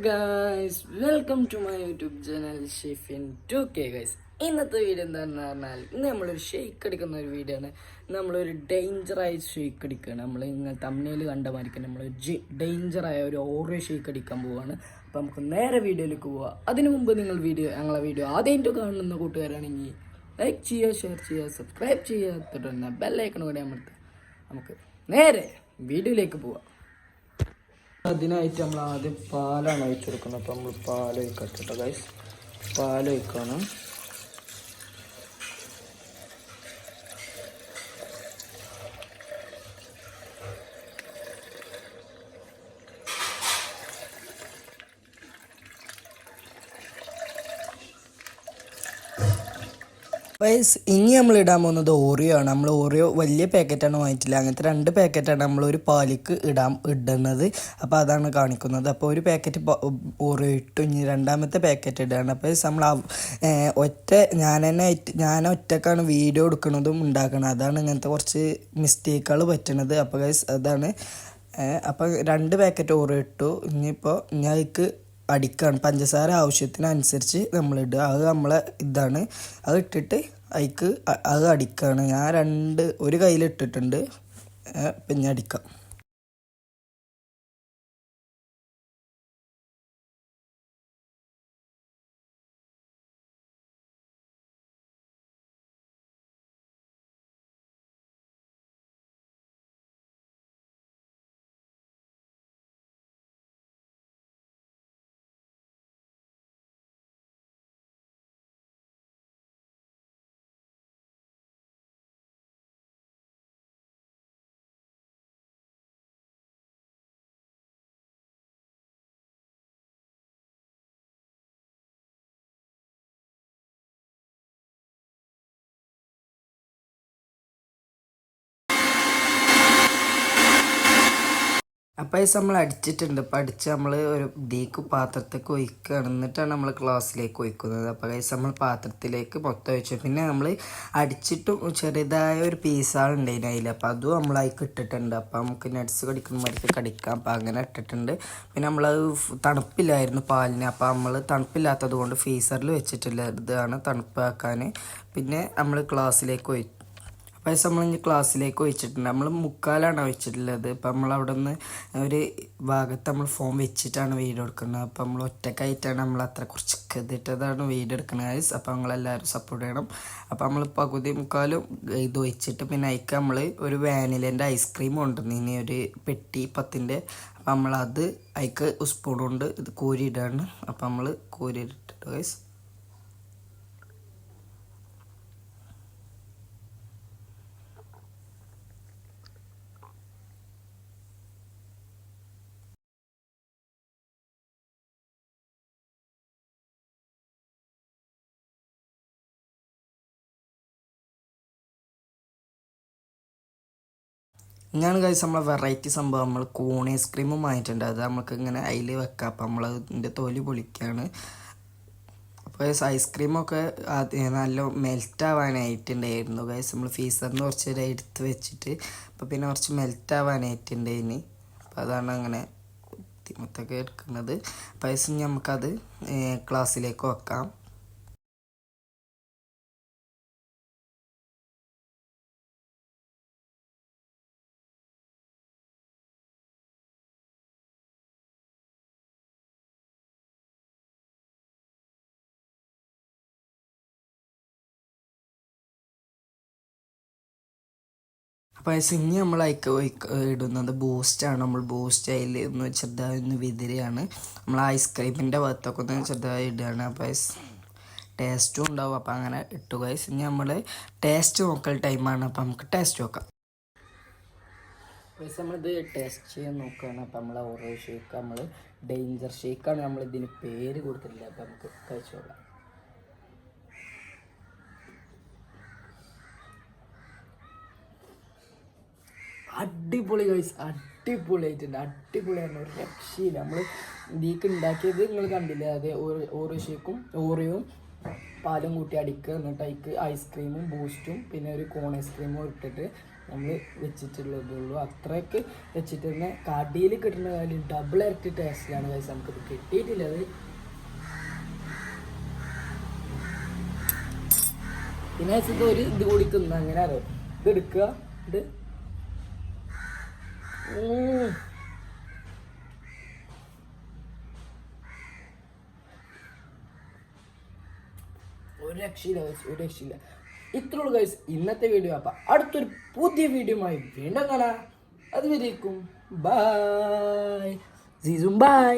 Guys welcome to my YouTube channel Shifin 2K guys. ഇന്നത്തെ video എന്താണെന്ന് പറഞ്ഞാൽ ഇന്ന് നമ്മളൊരു ഷെയ്ക്ക് അടിക്കുന്ന ഒരു വീഡിയോ ആണ്. നമ്മളൊരു ഡേഞ്ചറായ ഷെയ്ക്ക് അടിക്കുകയാണ്. നമ്മൾ ഇങ്ങനെ തമ്മിൽ കണ്ട മാതിരിക്കാൻ നമ്മളൊരു ഡേഞ്ചറായ ഒരു ഓറിയോ ഷെയ്ക്ക് അടിക്കാൻ പോവുകയാണ്. അപ്പോൾ നമുക്ക് നേരെ വീഡിയോയിലേക്ക് പോവാം. അതിനു മുമ്പ് നിങ്ങൾ ഞങ്ങളെ വീഡിയോ ആദ്യമായിട്ട് കാണുന്ന കൂട്ടുകാരാണെങ്കിൽ ലൈക്ക് ചെയ്യുക, ഷെയർ ചെയ്യുക, സബ്സ്ക്രൈബ് ചെയ്യുക, തുടർന്ന് ബെല്ലൈക്കൺ കൂടെ അമർത്തുക. നമുക്ക് നേരെ വീഡിയോയിലേക്ക് പോവാം. അതിനായിട്ട് നമ്മൾ ആദ്യം പാലാണ് ഒഴിച്ചു കൊടുക്കുന്നത്. അപ്പോൾ നമ്മൾ പാൽ ഒഴിക്കട്ടോ ഗൈസ്. പാൽ ഒഴിക്കണം. വൈസ് ഇനി നമ്മൾ ഇടാൻ പോകുന്നത് ഓറിയോ ആണ്. നമ്മൾ ഓറിയോ വലിയ പാക്കറ്റാണ് വാങ്ങിച്ചില്ല, അങ്ങനത്തെ 2 പാക്കറ്റാണ് നമ്മൾ ഒരു പാലിക്ക് ഇടുന്നത്. അപ്പോൾ അതാണ് കാണിക്കുന്നത്. അപ്പോൾ ഒരു പാക്കറ്റ് ഓറിയോ ഇട്ടു, ഇനി രണ്ടാമത്തെ പാക്കറ്റ് ഇടുകയാണ്. അപ്പോൾ നമ്മൾ ഞാൻ ഒറ്റക്കാണ് വീഡിയോ എടുക്കുന്നതും ഉണ്ടാക്കുന്നത്. അതാണ് ഇങ്ങനത്തെ കുറച്ച് മിസ്റ്റേക്കുകൾ പറ്റുന്നത്. അപ്പോൾ ഗൈസ് അതാണ്. അപ്പോൾ 2 പാക്കറ്റ് ഓറിയോ ഇട്ടു. ഇനിയിപ്പോൾ ഞങ്ങൾക്ക് അടിക്കാണ്. പഞ്ചസാര ആവശ്യത്തിനനുസരിച്ച് നമ്മളിടുക. അത് നമ്മളെ ഇതാണ്. അത് ഇട്ടിട്ട് അതിക്ക് അത് അടിക്കുകയാണ്. ഞാൻ ഒരു കയ്യിലിട്ടിട്ടുണ്ട്. പിന്നെ അടിക്കാം. അപ്പോൾ നമ്മൾ അടിച്ചിട്ടുണ്ട്. അപ്പോൾ അടിച്ച് നമ്മൾ ഒരു പാത്രത്തേക്ക് ഒഴിക്കുകയാണ്. എന്നിട്ടാണ് നമ്മൾ ഗ്ലാസ്സിലേക്ക് ഒഴിക്കുന്നത്. അപ്പോൾ നമ്മൾ പാത്രത്തിലേക്ക് മൊത്തം ഒഴിച്ചു. പിന്നെ നമ്മൾ അടിച്ചിട്ടും ചെറുതായ ഒരു പീസാളുണ്ടായിരുന്നു അതിൽ. അപ്പോൾ അതും നമ്മൾ അതിൽ ഇട്ടിട്ടുണ്ട്. അപ്പോൾ നമുക്ക് നട്ട്സ് കടിക്കുന്ന മാതിരി കടിക്കാം. അപ്പോൾ അങ്ങനെ ഇട്ടിട്ടുണ്ട്. പിന്നെ നമ്മളത് തണുപ്പില്ലായിരുന്നു പാലിന്. അപ്പോൾ നമ്മൾ തണുപ്പില്ലാത്തത് കൊണ്ട് ഫ്രീസറിൽ വെച്ചിട്ടില്ല. ഇതാണ് തണുപ്പാക്കാൻ. പിന്നെ നമ്മൾ ഗ്ലാസ്സിലേക്ക് അപ്പോൾ നമ്മൾ ക്ലാസ്സിലേക്ക് ഒഴിച്ചിട്ടുണ്ട്. നമ്മൾ മുക്കാലാണ് ഒഴിച്ചിട്ടുള്ളത്. ഇപ്പം നമ്മളവിടെ നിന്ന് ഒരു ഭാഗത്ത് നമ്മൾ ഫോം വെച്ചിട്ടാണ് വീഡിയോ എടുക്കുന്നത്. അപ്പം നമ്മൾ ഒറ്റക്കായിട്ടാണ് നമ്മൾ അത്ര കുറച്ച് കെതിട്ടതാണ് വീഡിയോ എടുക്കുന്നത്. അപ്പം നമ്മളെല്ലാവരും സപ്പോർട്ട് ചെയ്യണം. അപ്പം നമ്മൾ പകുതി മുക്കാലും ഇത് ഒഴിച്ചിട്ട് പിന്നെ അതിക്ക് നമ്മൾ ഒരു വാനിലേൻ്റെ ഐസ്ക്രീം കൊണ്ടുവന്നിനി, ഒരു പെട്ടി 10ൻ്റെ. അപ്പം നമ്മളത് അതിക്ക് സ്പൂൺ കൊണ്ട് ഇത് കോരിയിടാണ്. അപ്പം നമ്മൾ കോരിയിട്ടിട്ട് ഗൈസ് ഇങ്ങനെയാണ് കഴിച്ച് നമ്മളെ വെറൈറ്റി സംഭവം. നമ്മൾ കോൺ ഐസ്ക്രീമും വാങ്ങിയിട്ടുണ്ട്. അത് നമുക്ക് ഇങ്ങനെ അതിൽ വെക്കാം. അപ്പം നമ്മൾ ഇതിൻ്റെ തൊലി പൊളിക്കുകയാണ്. അപ്പോൾ ഐസ്ക്രീമൊക്കെ നല്ല മെൽറ്റ് ആവാനായിട്ടുണ്ടായിരുന്നു ഗൈസ്. നമ്മൾ ഫ്രീസറിന് കുറച്ച് എടുത്ത് വെച്ചിട്ട് അപ്പോൾ പിന്നെ കുറച്ച് മെൽറ്റ് ആവാനായിട്ടുണ്ടായിന്. അപ്പോൾ അതാണ് അങ്ങനെ ബുദ്ധിമുട്ടൊക്കെ എടുക്കുന്നത്. അപ്പോൾ നമുക്കത് ഗ്ലാസ്സിലേക്ക് വെക്കാം. അപ്പോൾ ഇനി നമ്മൾ ഇടുന്നത് ബൂസ്റ്റാണ്. നമ്മൾ ബൂസ്റ്റ് അതിൽ ഒന്ന് ചെറുതായി ഒന്ന് വിതരുകയാണ്. നമ്മൾ ഐസ്ക്രീമിൻ്റെ ഭാഗത്തൊക്കെ ഒന്ന് ചെറുതായി ഇടുകയാണ്. അപ്പോൾ ടേസ്റ്റും ഉണ്ടാവും. അപ്പോൾ അങ്ങനെ ഇട്ടു ഗൈസ്. ഇനി നമ്മൾ ടേസ്റ്റ് നോക്കൽ ടൈമാണ്. അപ്പോൾ നമുക്ക് ടേസ്റ്റ് നോക്കാം. നമ്മളിത് ടേസ്റ്റ് ചെയ്യാൻ നോക്കുകയാണ്. അപ്പോൾ നമ്മൾ ഓറിയോ ഷേക്ക്, നമ്മൾ ഡേഞ്ചർ ഷേക്കാണ് നമ്മൾ ഇതിന് പേര് കൊടുത്തിട്ടില്ല. അപ്പോൾ നമുക്ക് കഴിച്ചു നോക്കാം. അടിപൊളി ഗൈസ്, അടിപൊളിയായിട്ടുണ്ട്. അടിപൊളിയാണ്, ഒരു രക്ഷയില്ല. നമ്മൾ ഇതിലേക്ക് ഉണ്ടാക്കിയത് നിങ്ങൾ കണ്ടില്ലേ? അത് ഓറിയോ ഷേക്കും ഓറിയോയും പാലും കൂട്ടി അടിക്കുക. എന്നിട്ട് അതിക്ക് ഐസ്ക്രീമും ബൂസ്റ്റും പിന്നെ ഒരു കോൺ ഐസ്ക്രീമും ഇട്ടിട്ട് നമ്മൾ വെച്ചിട്ടുള്ളതുള്ളൂ. അത്രയ്ക്ക് വെച്ചിട്ട് തന്നെ കടിയിൽ കിട്ടുന്ന കാര്യം ഡബിൾ ഇരട്ടി ടേസ്റ്റിലാണ് ഗൈസ്. നമുക്കിത് കിട്ടിയിട്ടില്ലത്. പിന്നെ ഇത് ഒരു ഇത് കൂടി തിന്ന അങ്ങനെ അറിയാം. ഇത് എടുക്കുക, ഇത് ഒരു രക്ഷയില്ല ഗൈസ്, ഒരു രക്ഷയില്ല. ഇത്രയുള്ളൂ ഗൈസ് ഇന്നത്തെ വീഡിയോ. അപ്പം അടുത്തൊരു പുതിയ വീഡിയോയുമായി വീണ്ടും കാണാം. അതുവരേക്കും ബൈ. സീസും ബൈ.